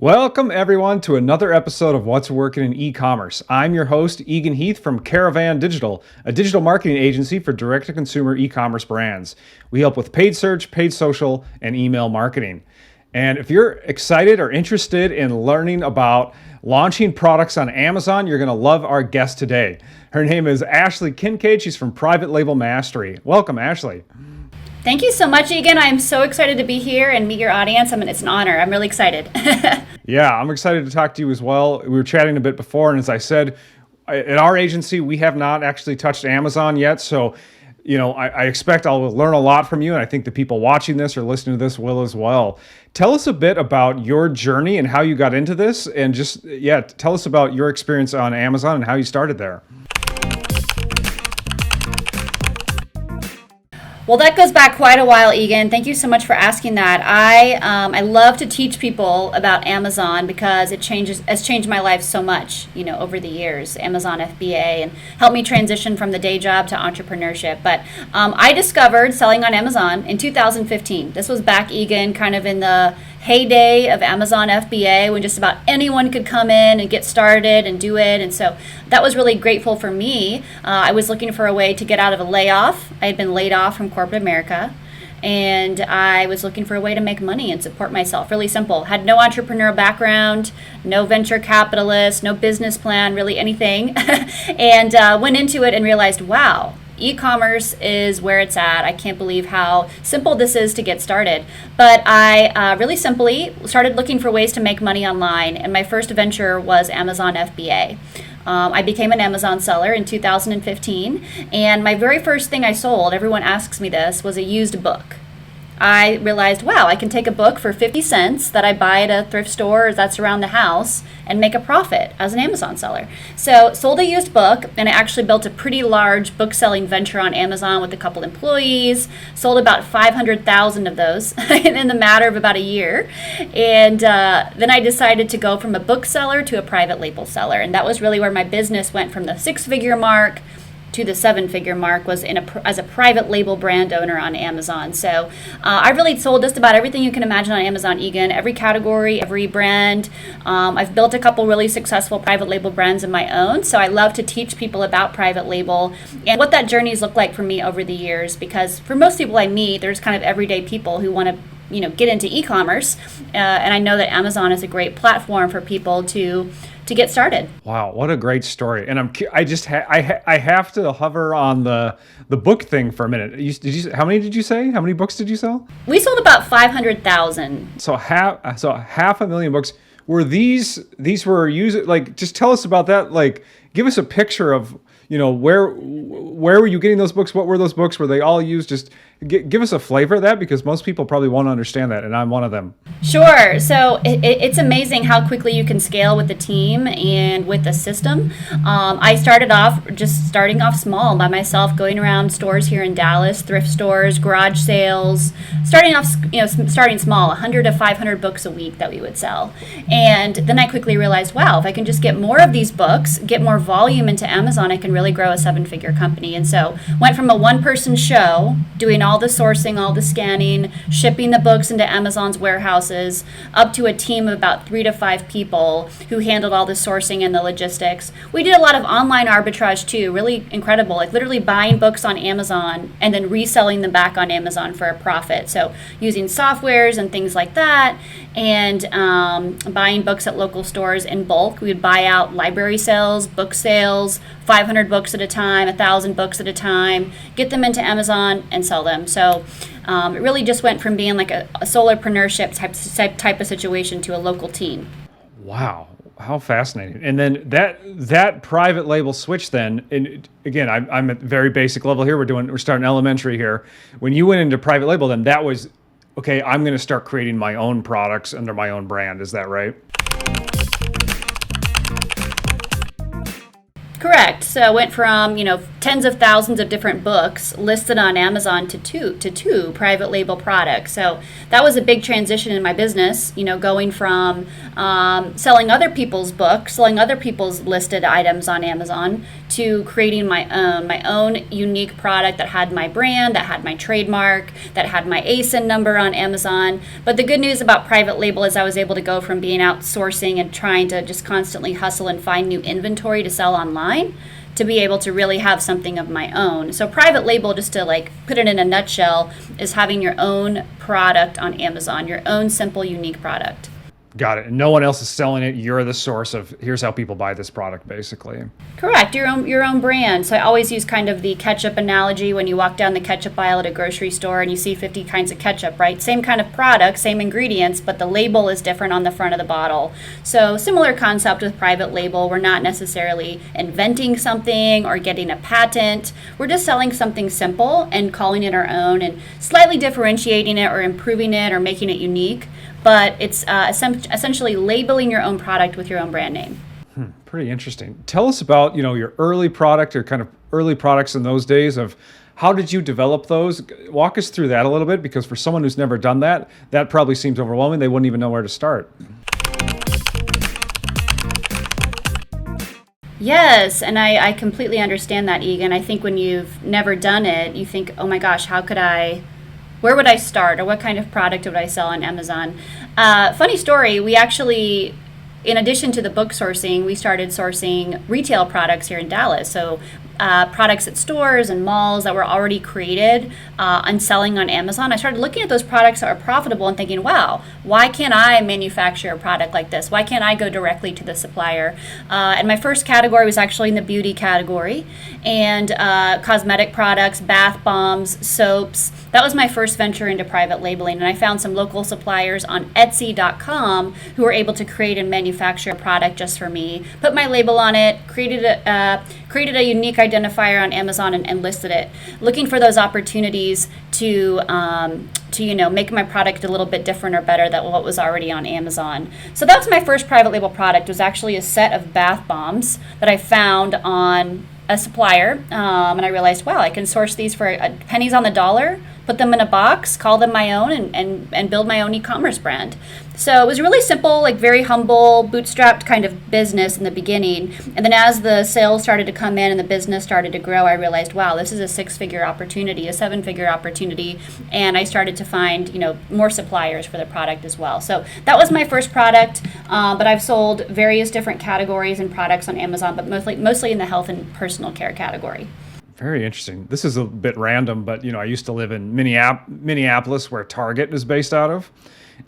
Welcome, everyone, to another episode of What's Working in E-commerce. I'm your host, Egan Heath from Caravan Digital, a digital marketing agency for direct-to-consumer e-commerce brands. We help with paid search, paid social, and email marketing. And if you're excited or interested in learning about launching products on Amazon, you're going to love our guest today. Her name is Ashley Kinkead. She's from Private Label Mastery. Welcome, Ashley. Thank you so much, Egan. I'm so excited to be here and meet your audience. It's an honor. I'm really excited. Yeah, I'm excited to talk to you as well. We were chatting a bit before, and as I said, at our agency, we have not actually touched Amazon yet. So, I expect I'll learn a lot from you, and I think the people watching this or listening to this will as well. Tell us a bit about your journey and how you got into this, and tell us about your experience on Amazon and how you started there. Well, that goes back quite a while, Egan. Thank you so much for asking that. I love to teach people about Amazon because it has changed my life so much, over the years. Amazon FBA and helped me transition from the day job to entrepreneurship. But I discovered selling on Amazon in 2015. This was back, Egan, kind of in the heyday of Amazon FBA when just about anyone could come in and get started and do it. And so that was really grateful for me. I was looking for a way to get out of a layoff. I had been laid off from corporate America, and I was looking for a way to make money and support myself. Really simple. Had no entrepreneurial background, no venture capitalist, no business plan, really anything. And went into it and realized, wow, e-commerce is where it's at. I can't believe how simple this is to get started. But I really simply started looking for ways to make money online, and my first venture was Amazon FBA. I became an Amazon seller in 2015, and my very first thing I sold, everyone asks me this, was a used book. I realized, wow, I can take a book for 50 cents that I buy at a thrift store that's around the house and make a profit as an Amazon seller. So sold a used book, and I actually built a pretty large book selling venture on Amazon with a couple employees, sold about 500,000 of those in the matter of about a year. And then I decided to go from a book seller to a private label seller. And that was really where my business went from the 6-figure mark to the 7-figure mark, was as a private label brand owner on Amazon. So I really sold just about everything you can imagine on Amazon, Egan, every category, every brand. I've built a couple really successful private label brands of my own. So I love to teach people about private label and what that journey's looked like for me over the years, because for most people I meet, there's kind of everyday people who want to get into e-commerce. And I know that Amazon is a great platform for people to get started. Wow, what a great story! And I have to hover on the book thing for a minute. How many did you say? How many books did you sell? We sold about 500,000. So half 500,000 books. Were these were used? Like, just tell us about that. Like, give us a picture of where were you getting those books? What were those books? Were they all used? Just give us a flavor of that, because most people probably won't understand that, and I'm one of them. Sure. So it's amazing how quickly you can scale with the team and with the system. I started off starting off small by myself, going around stores here in Dallas, thrift stores, garage sales, starting small, 100 to 500 books a week that we would sell. And then I quickly realized, wow, if I can just get more of these books, get more volume into Amazon, I can really grow a 7-figure company. And so went from a one-person show doing all the sourcing, all the scanning, shipping the books into Amazon's warehouses, up to a team of about 3 to 5 people who handled all the sourcing and the logistics. We did a lot of online arbitrage too, really incredible, like literally buying books on Amazon and then reselling them back on Amazon for a profit. So using softwares and things like that, and buying books at local stores in bulk. We would buy out library sales, book sales, 500 books at a time, 1,000 books at a time, get them into Amazon and sell them. So it really just went from being like a solopreneurship type of situation to a local team. Wow, how fascinating! And then that private label switch. Then, and again, I'm at very basic level here. We're starting elementary here. When you went into private label, then that was okay. I'm going to start creating my own products under my own brand. Is that right? Correct. So I went from, tens of thousands of different books listed on Amazon to two private label products. So that was a big transition in my business, going from selling other people's books, selling other people's listed items on Amazon, to creating my own unique product that had my brand, that had my trademark, that had my ASIN number on Amazon. But the good news about private label is I was able to go from being outsourcing and trying to just constantly hustle and find new inventory to sell online to be able to really have something of my own. So private label, just to like put it in a nutshell, is having your own product on Amazon, your own simple, unique product. Got it. And no one else is selling it. You're the source of here's how people buy this product, basically. Correct. Your own brand. So I always use kind of the ketchup analogy when you walk down the ketchup aisle at a grocery store and you see 50 kinds of ketchup, right? Same kind of product, same ingredients, but the label is different on the front of the bottle. So similar concept with private label. We're not necessarily inventing something or getting a patent. We're just selling something simple and calling it our own and slightly differentiating it or improving it or making it unique. But it's essentially labeling your own product with your own brand name. Pretty interesting. Tell us about, your early product or kind of early products in those days of how did you develop those? Walk us through that a little bit, because for someone who's never done that, that probably seems overwhelming. They wouldn't even know where to start. Yes, and I completely understand that, Egan. I think when you've never done it, you think, oh my gosh, where would I start, or what kind of product would I sell on Amazon? Funny story, we actually, in addition to the book sourcing, we started sourcing retail products here in Dallas. So products at stores and malls that were already created and selling on Amazon. I started looking at those products that are profitable and thinking, wow, why can't I manufacture a product like this? Why can't I go directly to the supplier? And my first category was actually in the beauty category, and cosmetic products, bath bombs, soaps. That was my first venture into private labeling, and I found some local suppliers on Etsy.com who were able to create and manufacture a product just for me, put my label on it, created a unique identifier on Amazon and listed it, looking for those opportunities to make my product a little bit different or better than what was already on Amazon. So that was my first private label product. It was actually a set of bath bombs that I found on a supplier, and I realized, wow, I can source these for pennies on the dollar, put them in a box, call them my own, and build my own e-commerce brand. So it was really simple, like very humble, bootstrapped kind of business in the beginning. And then as the sales started to come in and the business started to grow, I realized, wow, this is a 6-figure opportunity, a 7-figure opportunity. And I started to find, more suppliers for the product as well. So that was my first product, but I've sold various different categories and products on Amazon, but mostly in the health and personal care category. Very interesting. This is a bit random, but I used to live in Minneapolis, where Target is based out of,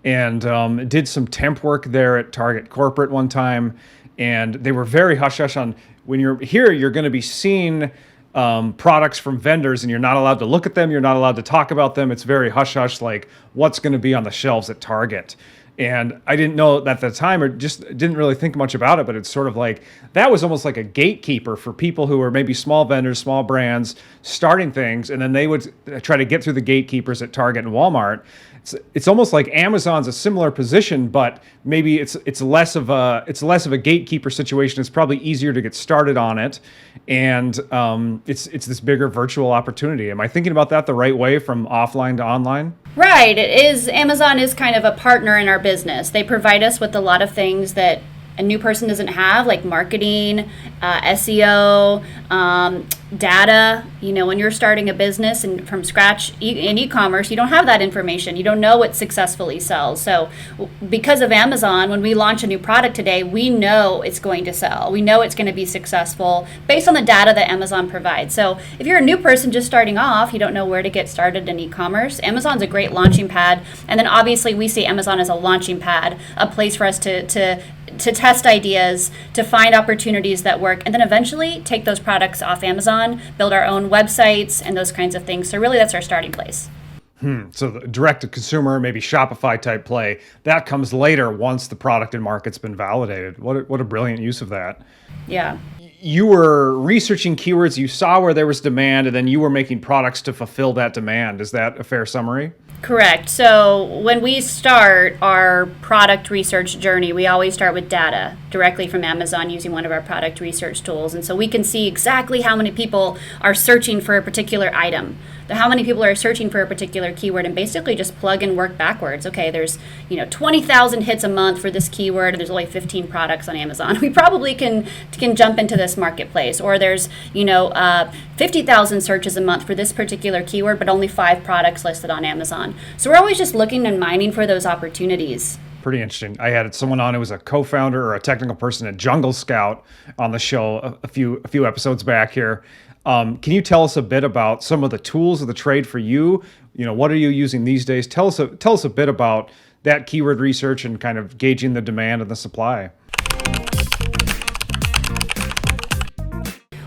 and did some temp work there at Target corporate one time. And they were very hush hush on, when you're here, you're going to be seeing products from vendors, and you're not allowed to look at them. You're not allowed to talk about them. It's very hush hush, like what's going to be on the shelves at Target. And I didn't know at the time, or just didn't really think much about it, but it's sort of like, that was almost like a gatekeeper for people who were maybe small vendors, small brands, starting things, and then they would try to get through the gatekeepers at Target and Walmart. It's almost like Amazon's a similar position, but maybe it's less of a gatekeeper situation. It's probably easier to get started on it, and it's this bigger virtual opportunity. Am I thinking about that the right way, from offline to online? Right. It is. Amazon is kind of a partner in our business. They provide us with a lot of things that a new person doesn't have, like marketing, SEO, data. When you're starting a business and from scratch in e-commerce, you don't have that information. You don't know what successfully sells. So because of Amazon, when we launch a new product today, we know it's going to sell. We know it's going to be successful based on the data that Amazon provides. So if you're a new person just starting off, you don't know where to get started in e-commerce, Amazon's a great launching pad. And then obviously we see Amazon as a launching pad, a place for us to test ideas, to find opportunities that work, and then eventually take those products off Amazon, build our own websites and those kinds of things. So really that's our starting place. So the direct-to-consumer, maybe Shopify type play, that comes later once the product and market's been validated. What a brilliant use of that. Yeah. You were researching keywords, you saw where there was demand, and then you were making products to fulfill that demand. Is that a fair summary? Correct. So when we start our product research journey, we always start with data directly from Amazon using one of our product research tools. And so we can see exactly how many people are searching for a particular item, how many people are searching for a particular keyword, and basically just plug and work backwards. Okay, there's 20,000 hits a month for this keyword, and there's only 15 products on Amazon. We probably can jump into this marketplace. Or there's 50,000 searches a month for this particular keyword, but only 5 products listed on Amazon. So we're always just looking and mining for those opportunities. Pretty interesting. I had someone on who was a co-founder or a technical person at Jungle Scout on the show a few episodes back here. Can you tell us a bit about some of the tools of the trade for you? What are you using these days? Tell us a bit about that keyword research and kind of gauging the demand and the supply.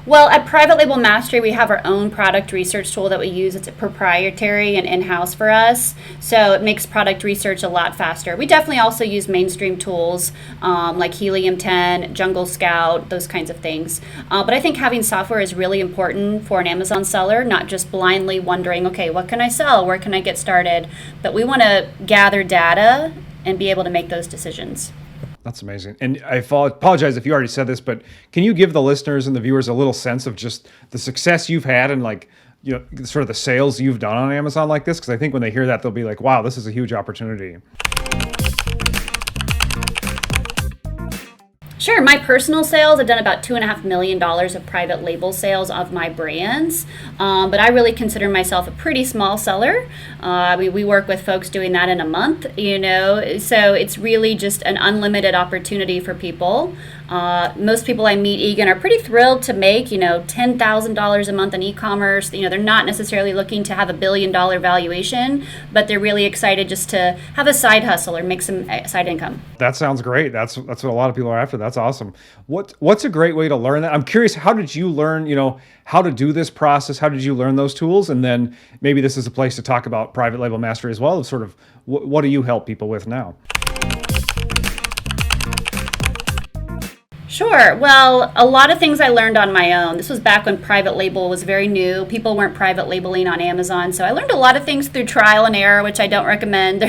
Well, at Private Label Mastery, we have our own product research tool that we use. It's proprietary and in-house for us, so it makes product research a lot faster. We definitely also use mainstream tools like Helium 10, Jungle Scout, those kinds of things. But I think having software is really important for an Amazon seller, not just blindly wondering, okay, what can I sell? Where can I get started? But we want to gather data and be able to make those decisions. That's amazing. And I apologize if you already said this, but can you give the listeners and the viewers a little sense of just the success you've had and sort of the sales you've done on Amazon like this? Because I think when they hear that, they'll be like, wow, this is a huge opportunity. Sure. My personal sales, I've done about $2.5 million of private label sales of my brands, but I really consider myself a pretty small seller. We work with folks doing that in a month, so it's really just an unlimited opportunity for people. Most people I meet, Egan, are pretty thrilled to make, $10,000 a month in e-commerce. They're not necessarily looking to have $1 billion valuation, but they're really excited just to have a side hustle or make some side income. That sounds great. That's what a lot of people are after. That's awesome. What's a great way to learn that? I'm curious, how did you learn, how to do this process? How did you learn those tools? And then maybe this is a place to talk about Private Label Mastery as well, sort of what do you help people with now? Sure. Well, a lot of things I learned on my own. This was back when private label was very new. People weren't private labeling on Amazon. So I learned a lot of things through trial and error, which I don't recommend.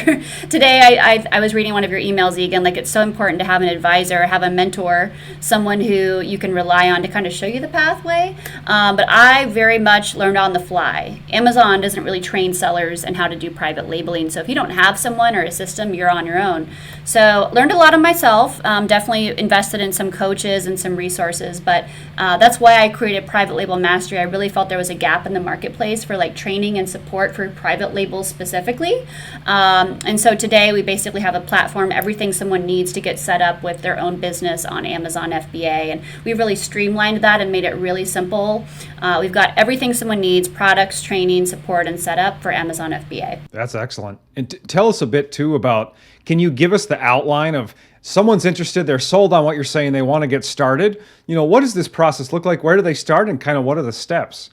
Today, I was reading one of your emails, Egan, it's so important to have an advisor, have a mentor, someone who you can rely on to kind of show you the pathway. But I very much learned on the fly. Amazon doesn't really train sellers in how to do private labeling. So if you don't have someone or a system, you're on your own. So learned a lot of myself, definitely invested in some coaches and some resources, but that's why I created Private Label Mastery. I really felt there was a gap in the marketplace for training and support for private labels specifically. And so today we basically have a platform, everything someone needs to get set up with their own business on Amazon FBA. And we've really streamlined that and made it really simple. We've got everything someone needs, products, training, support, and setup for Amazon FBA. That's excellent. And tell us a bit too about, can you give us the outline of someone's interested, they're sold on what you're saying, they want to get started. What does this process look like? Where do they start and kind of what are the steps?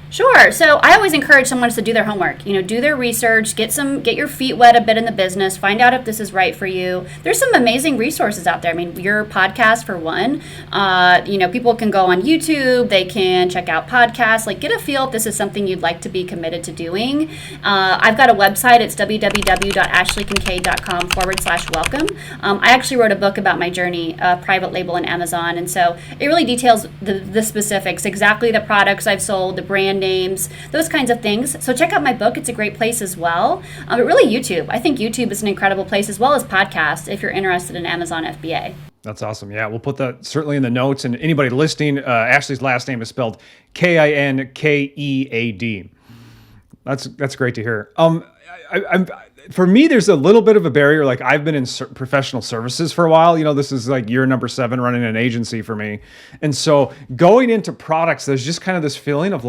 Sure. So I always encourage someone to do their homework, do their research, get your feet wet a bit in the business, find out if this is right for you. There's some amazing resources out there. I mean, your podcast for one, people can go on YouTube, they can check out podcasts, get a feel if this is something you'd like to be committed to doing. I've got a website. It's www.ashleykinkead.com/welcome. I actually wrote a book about my journey, private label and Amazon. And so it really details the specifics, exactly the products I've sold, the brand names, those kinds of things. So check out my book. It's a great place as well. But really YouTube. I think YouTube is an incredible place as well as podcasts if you're interested in Amazon FBA. That's awesome. Yeah, we'll put that certainly in the notes. And anybody listening, Ashley's last name is spelled Kinkead. That's great to hear. For me, there's a little bit of a barrier. I've been in professional services for a while. This is year number 7 running an agency for me. And so going into products, there's just kind of this feeling of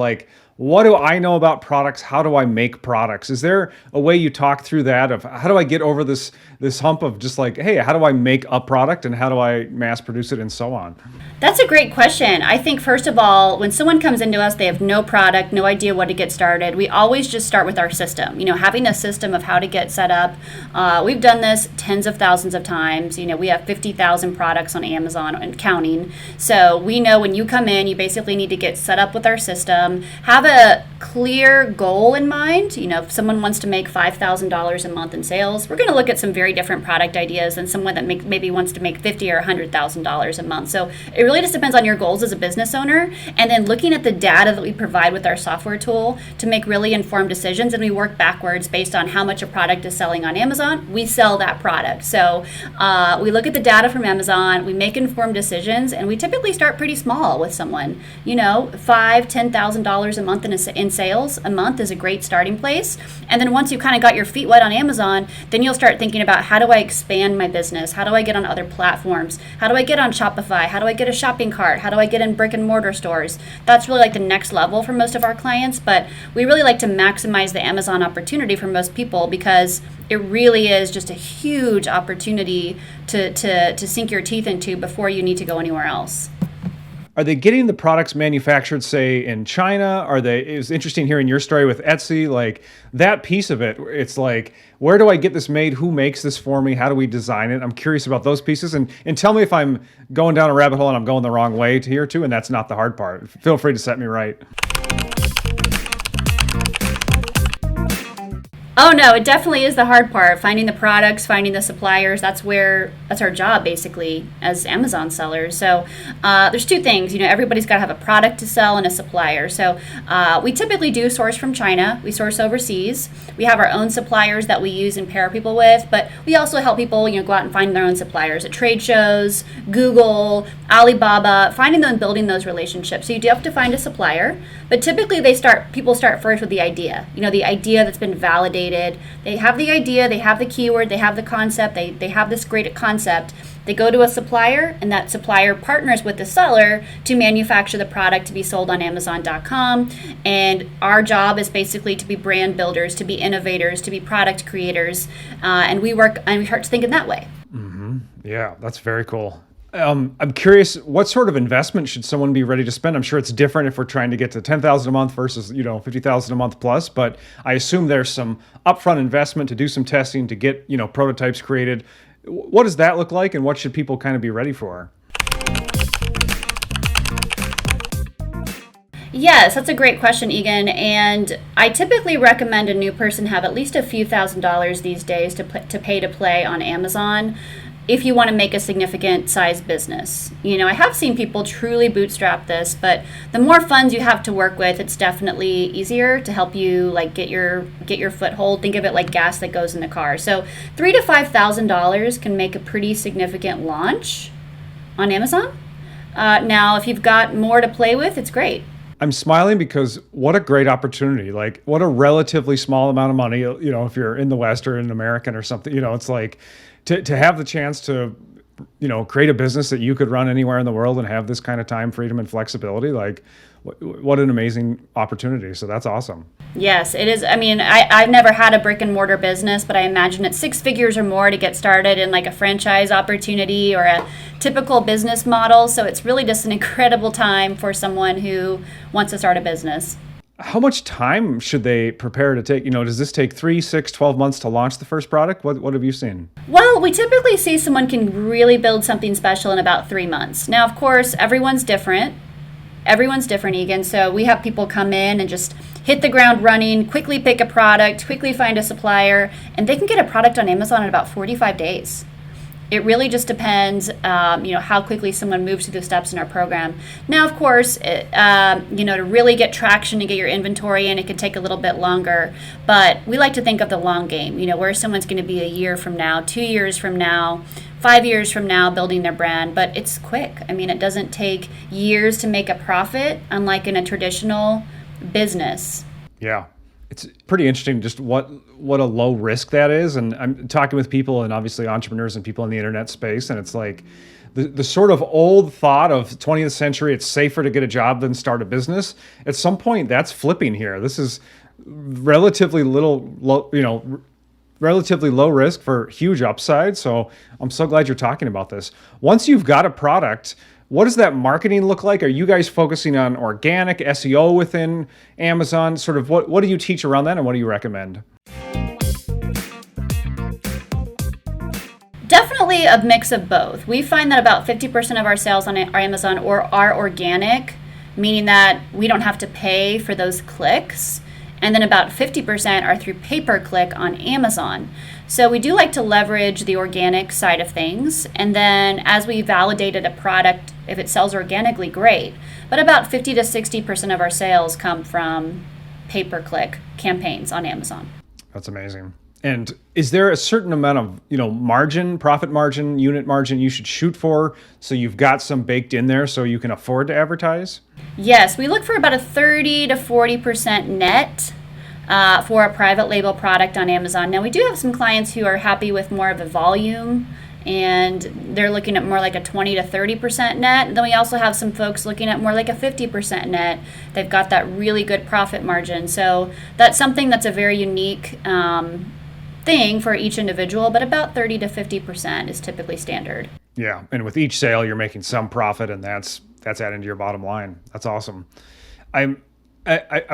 what do I know about products? How do I make products? Is there a way you talk through that of how do I get over this hump of just hey, how do I make a product and how do I mass produce it and so on? That's a great question. I think first of all, when someone comes into us, they have no product, no idea what to get started. We always just start with our system. Having a system of how to get set up. We've done this tens of thousands of times. We have 50,000 products on Amazon and counting. So we know when you come in, you basically need to get set up with our system, have have a clear goal in mind. If someone wants to make $5,000 a month in sales, we're going to look at some very different product ideas than someone that maybe wants to make $50,000 or $100,000 a month. So it really just depends on your goals as a business owner, and then looking at the data that we provide with our software tool to make really informed decisions. And we work backwards based on how much a product is selling on Amazon. We sell that product. So we look at the data from Amazon, we make informed decisions, and we typically start pretty small with someone. $5,000, $10,000 a month in sales a month is a great starting place. And then once you kind of got your feet wet on Amazon, then you'll start thinking about, how do I expand my business? How do I get on other platforms? How do I get on Shopify? How do I get a shopping cart? How do I get in brick and mortar stores? That's really like the next level for most of our clients. But we really like to maximize the Amazon opportunity for most people, because it really is just a huge opportunity to sink your teeth into before you need to go anywhere else. Are they getting the products manufactured, say, in China? It was interesting hearing your story with Etsy, like that piece of it. It's like, where do I get this made? Who makes this for me? How do we design it? I'm curious about those pieces. And tell me if I'm going down a rabbit hole and I'm going the wrong way here too, and that's not the hard part. Feel free to set me right. Oh no, it definitely is the hard part. Finding the products, finding the suppliers. That's our job basically as Amazon sellers. So there's two things. Everybody's got to have a product to sell and a supplier. So we typically do source from China. We source overseas. We have our own suppliers that we use and pair people with, but we also help people go out and find their own suppliers at trade shows, Google, Alibaba, finding them and building those relationships. So you do have to find a supplier, but typically people start first with the idea. The idea that's been validated. They have the idea, they have the keyword, they have the concept, they have this great concept. They go to a supplier, and that supplier partners with the seller to manufacture the product to be sold on Amazon.com. And our job is basically to be brand builders, to be innovators, to be product creators, and we start to think in that way. Mm-hmm. Yeah, that's very cool. I'm curious, what sort of investment should someone be ready to spend? I'm sure it's different if we're trying to get to $10,000 a month versus, $50,000 a month plus, but I assume there's some upfront investment to do some testing, to get, prototypes created. What does that look like, and what should people kind of be ready for? Yes, that's a great question, Egan. And I typically recommend a new person have at least a few $1,000s these days to pay to play on Amazon, if you want to make a significant size business. I have seen people truly bootstrap this, but the more funds you have to work with, it's definitely easier to help you get your foothold. Think of it like gas that goes in the car. So $3,000 to $5,000 can make a pretty significant launch on Amazon. Now, if you've got more to play with, it's great. I'm smiling because what a great opportunity. Like, what a relatively small amount of money, if you're in the West or in American or something, it's like, to have the chance to, create a business that you could run anywhere in the world and have this kind of time freedom and flexibility, like what an amazing opportunity. So that's awesome. Yes, it is. I mean, I've never had a brick and mortar business, but I imagine it's 6 figures or more to get started in like a franchise opportunity or a typical business model. So it's really just an incredible time for someone who wants to start a business. How much time should they prepare to take? Does this take 3, 6, 12 months to launch the first product? What have you seen? Well, we typically see someone can really build something special in about 3 months. Now, of course, everyone's different. Egan. So we have people come in and just hit the ground running, quickly pick a product, quickly find a supplier, and they can get a product on Amazon in about 45 days. It really just depends, how quickly someone moves through the steps in our program. Now, of course, to really get traction and get your inventory in, it can take a little bit longer. But we like to think of the long game, where someone's going to be a year from now, 2 years from now, 5 years from now building their brand. But it's quick. I mean, it doesn't take years to make a profit, unlike in a traditional business. Yeah. It's pretty interesting just what a low risk that is. And I'm talking with people and obviously entrepreneurs and people in the internet space. And it's like the sort of old thought of 20th century, it's safer to get a job than start a business. At some point, that's flipping here. This is relatively low risk for huge upside. So I'm so glad you're talking about this. Once you've got a product, what does that marketing look like? Are you guys focusing on organic SEO within Amazon? Sort of what do you teach around that, and what do you recommend? Definitely a mix of both. We find that about 50% of our sales on our Amazon are organic. meaning that we don't have to pay for those clicks. And then about 50% are through pay-per-click on Amazon. So we do like to leverage the organic side of things. And then as we validated a product, if it sells organically, great. But about 50 to 60% of our sales come from pay-per-click campaigns on Amazon. That's amazing. And is there a certain amount of, margin, profit margin, unit margin you should shoot for so you've got some baked in there so you can afford to advertise? Yes, we look for about a 30 to 40% net for a private label product on Amazon. Now, we do have some clients who are happy with more of a volume, and they're looking at more like a 20 to 30% net. And then we also have some folks looking at more like a 50% net. They've got that really good profit margin. So that's something that's a very unique thing for each individual, but about 30 to 50% is typically standard. Yeah, and with each sale, you're making some profit, and that's adding to your bottom line. That's awesome. I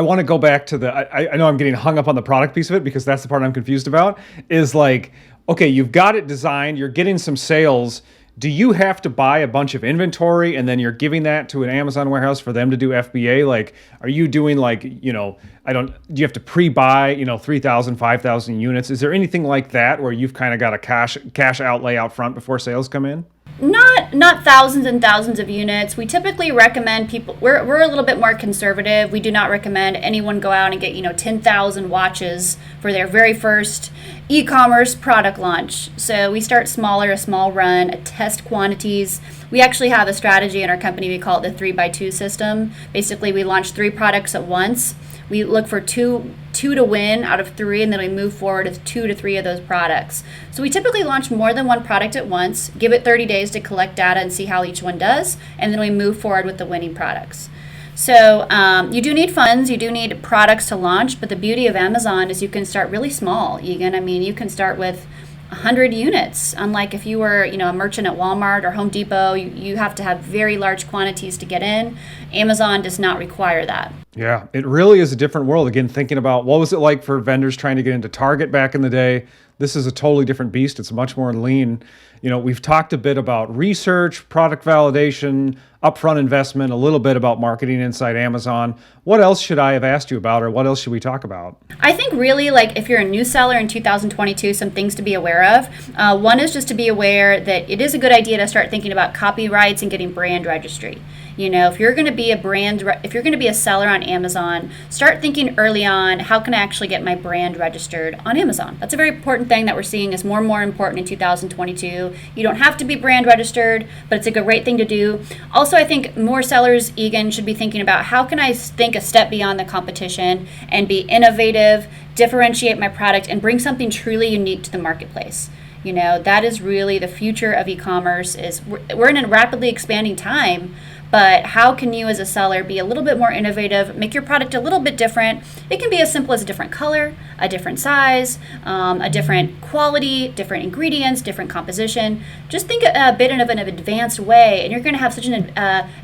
want to go back to I know I'm getting hung up on the product piece of it because that's the part I'm confused about, is like, okay, you've got it designed, you're getting some sales. Do you have to buy a bunch of inventory and then you're giving that to an Amazon warehouse for them to do FBA? Like, are you doing like, do you have to pre-buy, 3,000, 5,000 units? Is there anything like that where you've kind of got a cash outlay out front before sales come in? Not thousands and thousands of units. We typically recommend people, we're a little bit more conservative. We do not recommend anyone go out and get, 10,000 watches for their very first e-commerce product launch. So we start smaller, a small run, test quantities. We actually have a strategy in our company. We call it the 3x2 system. Basically, we launch 3 products at once. We look for two to win out of 3, and then we move forward with 2 to 3 of those products. So we typically launch more than one product at once, give it 30 days to collect data and see how each one does, and then we move forward with the winning products. So you do need funds, you do need products to launch, but the beauty of Amazon is you can start really small. You can start with 100 units. Unlike if you were, a merchant at Walmart or Home Depot, you have to have very large quantities to get in. Amazon does not require that. Yeah, it really is a different world. Again, thinking about what was it like for vendors trying to get into Target back in the day. This is a totally different beast. It's much more lean. We've talked a bit about research, product validation, upfront investment, a little bit about marketing inside Amazon. What else should I have asked you about, or what else should we talk about? I think really, like, if you're a new seller in 2022, some things to be aware of. One is just to be aware that it is a good idea to start thinking about copyrights and getting brand registry. If you're going to be if you're going to be a seller on Amazon, start thinking early on, how can I actually get my brand registered on Amazon? That's a very important thing that we're seeing is more and more important in 2022. You don't have to be brand registered, but it's a great thing to do. Also, I think more sellers, Egan, should be thinking about how can I think a step beyond the competition and be innovative, differentiate my product, and bring something truly unique to the marketplace. That is really the future of e-commerce. We're in a rapidly expanding time. But how can you as a seller be a little bit more innovative, make your product a little bit different? It can be as simple as a different color, a different size, a different quality, different ingredients, different composition. Just think a bit of an advanced way, and you're going to have such an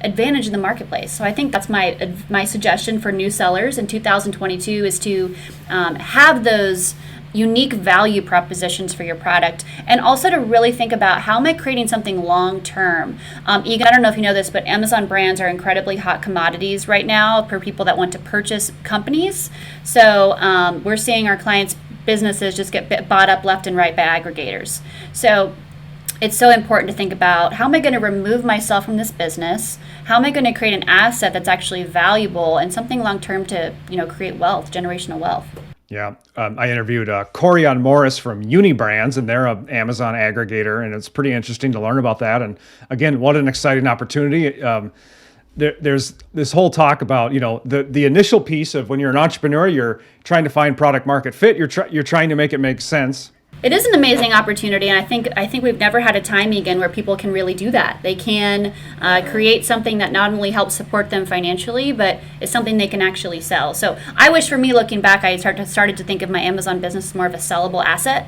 advantage in the marketplace. So I think that's my suggestion for new sellers in 2022 is to have those unique value propositions for your product, and also to really think about how am I creating something long term. Egan, I don't know if you know this, but Amazon brands are incredibly hot commodities right now for people that want to purchase companies. So we're seeing our clients' businesses just get bought up left and right by aggregators. So it's so important to think about how am I going to remove myself from this business? How am I going to create an asset that's actually valuable and something long term to create wealth, generational wealth. Yeah, I interviewed Corian Morris from Unibrands, and they're an Amazon aggregator, and it's pretty interesting to learn about that. And again, what an exciting opportunity. There's this whole talk about, the initial piece of when you're an entrepreneur, you're trying to find product market fit, you're trying to make it make sense. It is an amazing opportunity, and I think we've never had a time, Egan, where people can really do that. They can create something that not only helps support them financially, but is something they can actually sell. So I wish, for me, looking back, I started to think of my Amazon business as more of a sellable asset.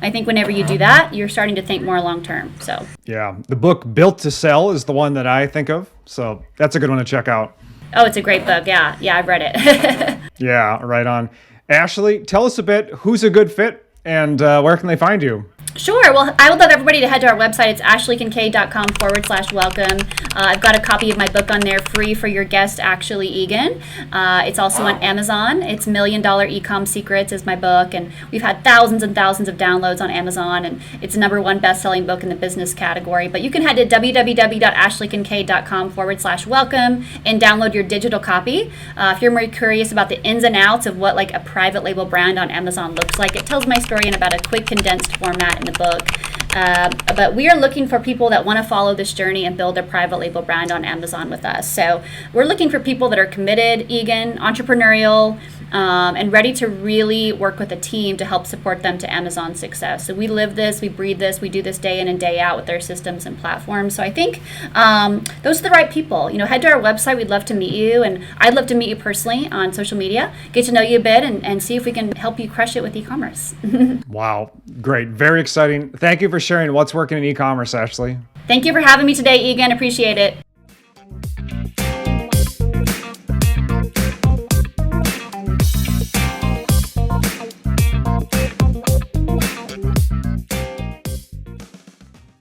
I think whenever you do that, you're starting to think more long term. So yeah, the book Built to Sell is the one that I think of. So that's a good one to check out. Oh, it's a great book. Yeah, I've read it. Yeah, right on. Ashley, tell us a bit, who's a good fit? And where can they find you? Sure. Well, I would love everybody to head to our website. It's ashleykinkead.com/welcome. I've got a copy of my book on there free for your guest, Ashley Egan. It's also on Amazon. It's $1 Million Ecom Secrets is my book, and we've had thousands and thousands of downloads on Amazon, and it's the #1 best-selling book in the business category. But you can head to www.ashleykinkead.com/welcome and download your digital copy. If you're more curious about the ins and outs of what like a private label brand on Amazon looks like, it tells my story in about a quick condensed format in the book. But we are looking for people that want to follow this journey and build a private label brand on Amazon with us. So we're looking for people that are committed, Egan, entrepreneurial, and ready to really work with a team to help support them to Amazon success. So we live this, we breathe this, we do this day in and day out with our systems and platforms. So I think those are the right people. Head to our website. We'd love to meet you, and I'd love to meet you personally on social media, get to know you a bit, and see if we can help you crush it with e-commerce. Wow, great. Very exciting. Thank you for sharing what's working in e-commerce, Ashley. Thank you for having me today, Egan. Appreciate it.